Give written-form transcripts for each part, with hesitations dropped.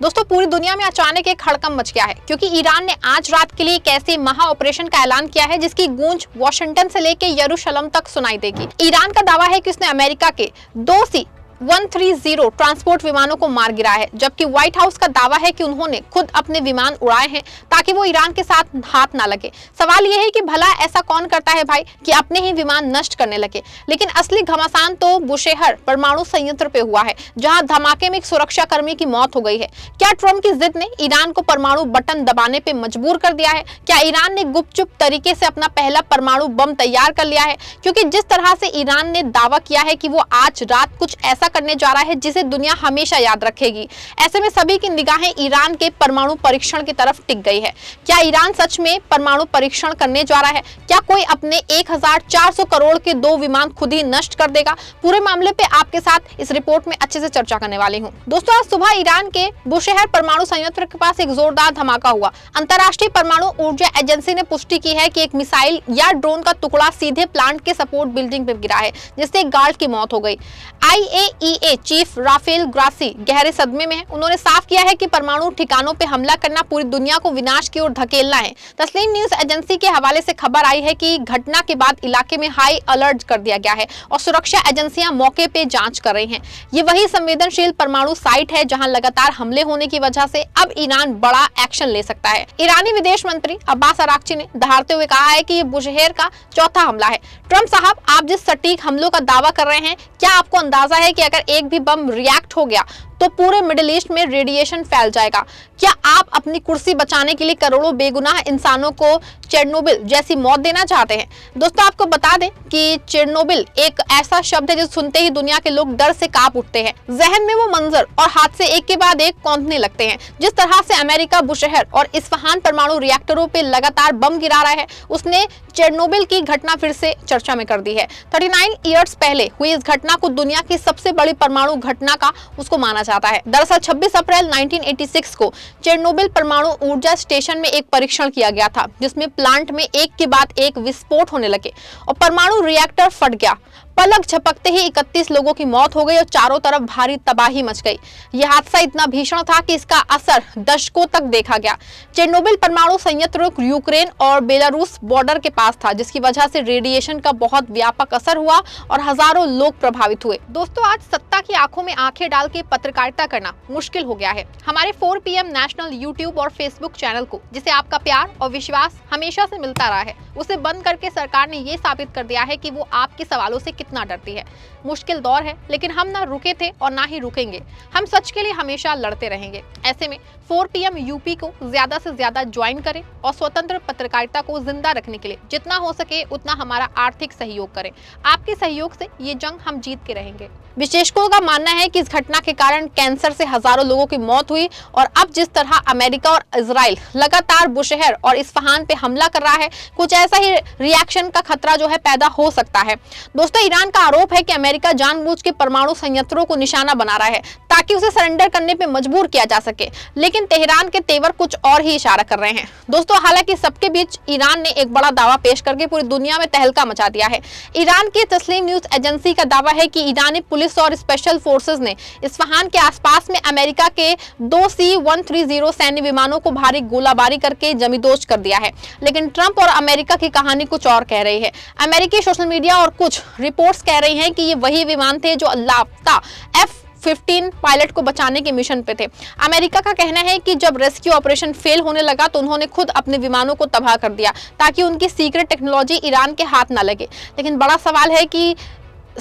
दोस्तों पूरी दुनिया में अचानक एक हड़कंप मच गया है क्योंकि ईरान ने आज रात के लिए एक ऐसे महा ऑपरेशन का ऐलान किया है जिसकी गूंज वॉशिंगटन से लेकर यरूशलेम तक सुनाई देगी। ईरान का दावा है कि उसने अमेरिका के 2 C-130 ट्रांसपोर्ट विमानों को मार गिराया है, जबकि व्हाइट हाउस का दावा है कि उन्होंने खुद अपने विमान उड़ाए हैं ताकि वो ईरान के साथ हाथ ना लगे। सवाल ये है कि भला ऐसा कौन करता है भाई कि अपने ही विमान नष्ट करने लगे। लेकिन असली घमासान तो बुशेहर परमाणु संयंत्र पे हुआ है, जहां धमाके में एक सुरक्षा कर्मी की मौत हो गई है। क्या ट्रंप की जिद ने ईरान को परमाणु बटन दबाने पे मजबूर कर दिया है? क्या ईरान ने गुपचुप तरीके से अपना पहला परमाणु बम तैयार कर लिया है? क्योंकि जिस तरह से ईरान ने दावा किया है कि वो आज रात कुछ ऐसा करने जा रहा है जिसे दुनिया हमेशा याद रखेगी, ऐसे में सभी की निगाहें ईरान के परमाणु परीक्षण की तरफ टिक गई है। क्या ईरान सच में परमाणु परीक्षण करने जा रहा है? क्या कोई अपने 1400 करोड़ के 2 विमान खुद ही नष्ट कर देगा? पूरे मामले पे आपके साथ इस रिपोर्ट में अच्छे से चर्चा करने वाली हूँ। दोस्तों आज सुबह ईरान के बुशेहर परमाणु संयंत्र के पास एक जोरदार धमाका हुआ। अंतर्राष्ट्रीय परमाणु ऊर्जा एजेंसी ने पुष्टि की है कि एक मिसाइल या ड्रोन का टुकड़ा सीधे प्लांट के सपोर्ट बिल्डिंग पर गिरा है, जिससे एक गार्ड की मौत हो गई। IAEA चीफ राफेल ग्रासी गहरे सदमे में है। उन्होंने साफ किया है कि परमाणु ठिकानों पे हमला करना पूरी दुनिया को विनाश की ओर धकेलना है। तस्लीम न्यूज एजेंसी के हवाले से खबर आई है कि घटना के बाद इलाके में हाई अलर्ट कर दिया गया है और सुरक्षा एजेंसियां मौके पे जांच कर रही हैं। ये वही संवेदनशील परमाणु साइट है जहां लगातार हमले होने की वजह से अब ईरान बड़ा एक्शन ले सकता है। ईरानी विदेश मंत्री अब्बास अराक्ची ने दहाड़ते हुए कहा है कि ये बुशेहर का चौथा हमला है। ट्रंप साहब, आप जिस सटीक हमलों का दावा कर रहे हैं, क्या आपको अंदाजा है कि अगर एक भी बम रिएक्ट हो गया तो पूरे मिडिल ईस्ट में रेडिएशन फैल जाएगा? क्या आप अपनी कुर्सी बचाने के लिए करोड़ों बेगुनाह इंसानों को चेरनोबिल जैसी मौत देना चाहते हैं? दोस्तों आपको बता दें कि चेरनोबिल एक ऐसा शब्द है जो सुनते ही दुनिया के लोग डर से कांप उठते हैं। जहन में वो मंजर और हादसे एक के बाद एक कौंधने लगते हैं। जिस तरह से अमेरिका बुशेहर और इस्फहान परमाणु रिएक्टरों पे लगातार बम गिरा रहा है, उसने चेरनोबिल की घटना फिर से चर्चा में कर दी है। 39 ईयर्स पहले हुई इस घटना को दुनिया की सबसे बड़ी परमाणु घटना का उसको माना जाता है। दरअसल 26 अप्रैल 1986 को चेरनोबिल परमाणु ऊर्जा स्टेशन में एक परीक्षण किया गया था, जिसमें प्लांट में एक के बाद एक विस्फोट होने लगे और परमाणु रिएक्टर फट गया। पलक झपकते ही 31 लोगों की मौत हो गई और चारों तरफ भारी तबाही मच गई। यह हादसा इतना भीषण था कि इसका असर दशकों तक देखा गया। चेरनोबिल परमाणु संयंत्र यूक्रेन और बेलारूस बॉर्डर के पास था, जिसकी वजह से रेडिएशन का बहुत व्यापक असर हुआ और हजारों लोग प्रभावित हुए। दोस्तों आज सत्ता की आंखों में आंखें डाल के पत्रकारिता करना मुश्किल हो गया है। हमारे 4 PM नेशनल यूट्यूब और फेसबुक चैनल को, जिसे आपका प्यार और विश्वास हमेशा से मिलता रहा है, उसे बंद करके सरकार ने ये साबित कर दिया है कि वो आपके सवालों से कितना डरती है। मुश्किल दौर है, लेकिन हम ना रुके थे और ना ही रुकेंगे। हम सच के लिए हमेशा लड़ते रहेंगे। ऐसे में 4 PM यूपी को ज्यादा से ज्यादा ज्वाइन करें और स्वतंत्र पत्रकारिता को जिंदा रखने के लिए जितना हो सके उतना हमारा आर्थिक सहयोग करें। आपके सहयोग से ये जंग हम जीत के रहेंगे। विशेषज्ञों का मानना है कि इस घटना के कारण कैंसर से हजारों लोगों की मौत हुई और अब जिस तरह अमेरिका और इजराइल लगातार बुशेहर और इस्फहान पे हमला कर रहा है, कुछ ऐसा ही रिएक्शन का खतरा जो है पैदा हो सकता है। दोस्तों ईरान का आरोप है कि अमेरिका जानबूझ के परमाणु संयंत्रों को निशाना बना रहा है ताकि उसे सरेंडर करने पे मजबूर किया जा सके, लेकिन तेहरान के तेवर कुछ और ही इशारा कर रहे हैं। दोस्तों हालांकि सबके बीच ईरान ने एक बड़ा दावा पेश करके पूरी दुनिया में तहलका मचा दिया है। ईरान की तस्लीम न्यूज एजेंसी का दावा है कि ईरानी पुलिस और स्पेशल फोर्सेस ने इस्फहान के आसपास में अमेरिका के 2 C-130 सैन्य विमानों को भारी गोलाबारी करके जमींदोज कर दिया है। लेकिन ट्रंप और अमेरिका की कहानी कुछ और कह रही है। अमेरिकी सोशल मीडिया और कुछ रिपोर्ट्स कह रही हैं कि ये वही विमान थे जो लापता F-15 पायलट को बचाने के मिशन पे थे। अमेरिका का कहना है कि जब रेस्क्यू ऑपरेशन फेल होने लगा तो उन्होंने खुद अपने विमानों को तबाह कर दिया ताकि उनकी सीक्रेट टेक्नोलॉजी ईरान के हाथ ना लगे। लेकिन बड़ा सवाल है कि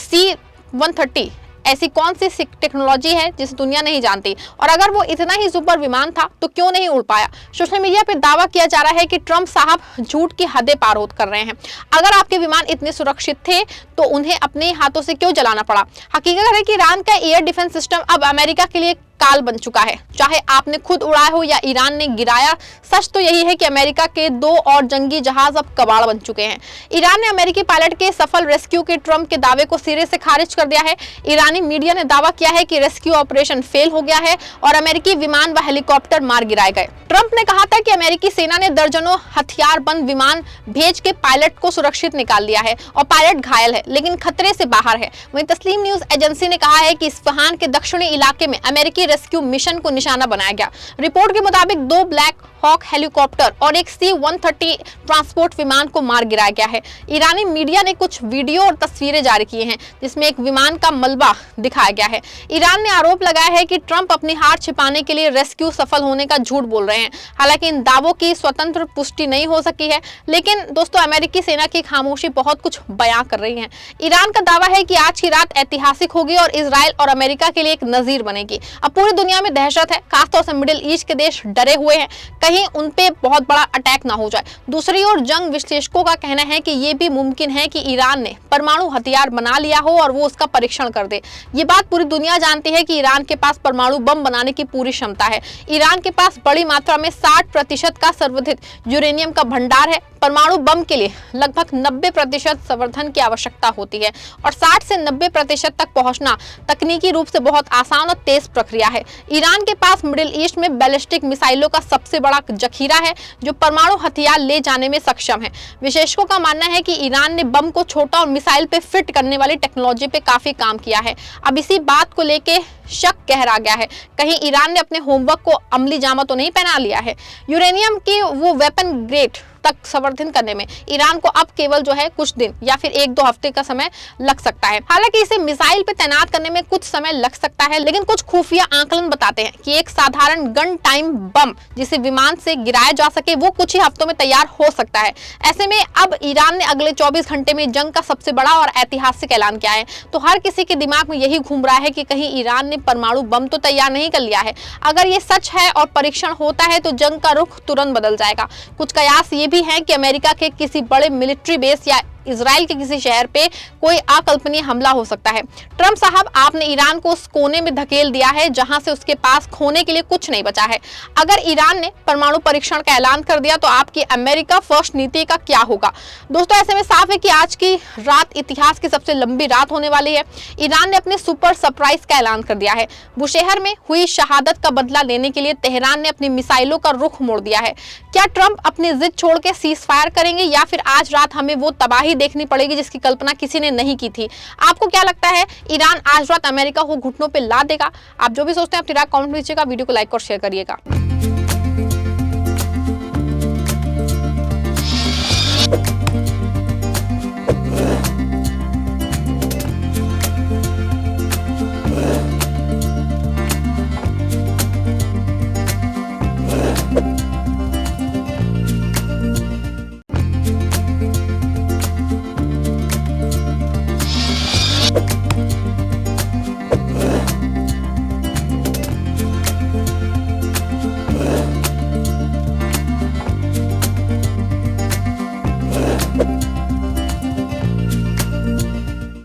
C-130 ऐसी कौन सी टेक्नोलॉजी है जिसे दुनिया नहीं जानती, और अगर वो इतना ही सुपर विमान था तो क्यों नहीं उड़ पाया? सोशल मीडिया पे दावा किया जा रहा है कि ट्रंप साहब झूठ की हदें पार कर रहे हैं। अगर आपके विमान इतने सुरक्षित थे तो उन्हें अपने हाथों से क्यों जलाना पड़ा? हकीकत है कि ईरान का एयर डिफेंस सिस्टम अब अमेरिका के लिए काल बन चुका है, चाहे आपने खुद उड़ाया हो या ईरान ने गिराया। सच तो यही है कि अमेरिका के 2 और जंगी जहाज अब कबाड़ बन चुके हैं। ईरान ने अमेरिकी पायलट के सफल रेस्क्यू के ट्रंप के दावे को सिरे से खारिज कर दिया है। ईरानी मीडिया ने दावा किया है कि रेस्क्यू ऑपरेशन फेल हो गया है और अमेरिकी विमान व हेलीकॉप्टर मार गिराए गए। ट्रंप ने कहा था कि अमेरिकी सेना ने दर्जनों हथियारबंद विमान भेज के पायलट को सुरक्षित निकाल लिया है और पायलट घायल है लेकिन खतरे से बाहर है। वहीं तस्लीम न्यूज एजेंसी ने कहा है कि इस्फहान के दक्षिणी इलाके में अमेरिकी रेस्क्यू मिशन को निशाना बनाया गया। रिपोर्ट के मुताबिक 2 ब्लैक हॉक हेलीकॉप्टर और एक C-130 ट्रांसपोर्ट विमान को मार गिराया गया है। ईरानी मीडिया ने कुछ वीडियो और तस्वीरें जारी की हैं जिसमें एक विमान का मलबा दिखाया गया है। ईरान ने आरोप लगाया है कि ट्रंप अपनी हार छिपाने के लिए रेस्क्यू सफल होने का झूठ बोल रहे हैं। हालांकि इन दावों की स्वतंत्र पुष्टि नहीं हो सकी है, लेकिन दोस्तों अमेरिकी सेना की खामोशी बहुत कुछ बयां कर रही है। ईरान का दावा है कि आज की रात ऐतिहासिक होगी और इजराइल और अमेरिका के लिए एक नजीर बनेगी। अब पूरी दुनिया में दहशत है, खासतौर से मिडिल ईस्ट के देश डरे हुए हैं कहीं उन पे बहुत बड़ा अटैक ना हो जाए। दूसरी ओर जंग विश्लेषकों का कहना है कि ये भी मुमकिन है कि ईरान ने परमाणु हथियार बना लिया हो और वो उसका परीक्षण कर दे। ये बात पूरी दुनिया जानती है कि ईरान के पास परमाणु बम बनाने की पूरी क्षमता है। ईरान के पास बड़ी मात्रा में 60% का संवर्धित यूरेनियम का भंडार है। परमाणु बम के लिए लगभग 90% संवर्धन की आवश्यकता होती है और 60 से 90% तक पहुंचना तकनीकी रूप से बहुत आसान और तेज प्रक्रिया है। ईरान के पास मिडिल ईस्ट में बैलिस्टिक मिसाइलों का सबसे बड़ा जखीरा है जो परमाणु हथियार ले जाने में सक्षम है। विशेषज्ञों का मानना है कि ईरान ने बम को छोटा और मिसाइल पे फिट करने वाली टेक्नोलॉजी पे काफी काम किया है। अब इसी बात को लेके शक गहरा गया है, कहीं ईरान ने अपने होमवर्क को अमली जामा तो नहीं पहना लिया है। यूरेनियम की वो वेपन ग्रेड तक संवर्धन करने में ईरान को अब केवल जो है कुछ दिन या फिर 1-2 हफ्ते का समय लग सकता है। हालांकि इसे मिसाइल पे तैनात करने में कुछ समय लग सकता है, लेकिन कुछ खुफिया आंकलन बताते हैं कि एक साधारण गन टाइम बम जिसे विमान से गिराया जा सके वो कुछ ही हफ्तों में तैयार हो सकता है। ऐसे में अब ईरान ने अगले 24 घंटे में जंग का सबसे बड़ा और ऐतिहासिक ऐलान किया है। तो हर किसी के दिमाग में यही घूम रहा है कि कहीं ईरान ने परमाणु बम तो तैयार नहीं कर लिया है। अगर ये सच है और परीक्षण होता है तो जंग का रुख तुरंत बदल जाएगा। कुछ कयास ये भी है कि अमेरिका के किसी बड़े मिलिट्री बेस या इजराइल के किसी शहर पे कोई अकल्पनीय हमला हो सकता है। ट्रंप साहब, आपने ईरान को उस कोने में धकेल दिया है जहां से उसके पास खोने के लिए कुछ नहीं बचा है। अगर ईरान ने परमाणु परीक्षण का ऐलान कर दिया तो आपकी अमेरिका फर्स्ट नीति का क्या होगा? दोस्तों ऐसे में साफ है कि आज की रात इतिहास की सबसे लंबी रात होने वाली है। ईरान ने अपने सुपर सरप्राइज का ऐलान कर दिया है। बुशेहर में हुई शहादत का बदला लेने के लिए तेहरान ने अपनी मिसाइलों का रुख मोड़ दिया है। क्या ट्रंप अपनी जिद छोड़ के सीज फायर करेंगे या फिर आज रात हमें वो तबाही देखनी पड़ेगी जिसकी कल्पना किसी ने नहीं की थी? आपको क्या लगता है, ईरान आज रात अमेरिका को घुटनों पे ला देगा? आप जो भी सोचते हैं अपनी राय कमेंट में लीजिएगा। वीडियो को लाइक और शेयर करिएगा।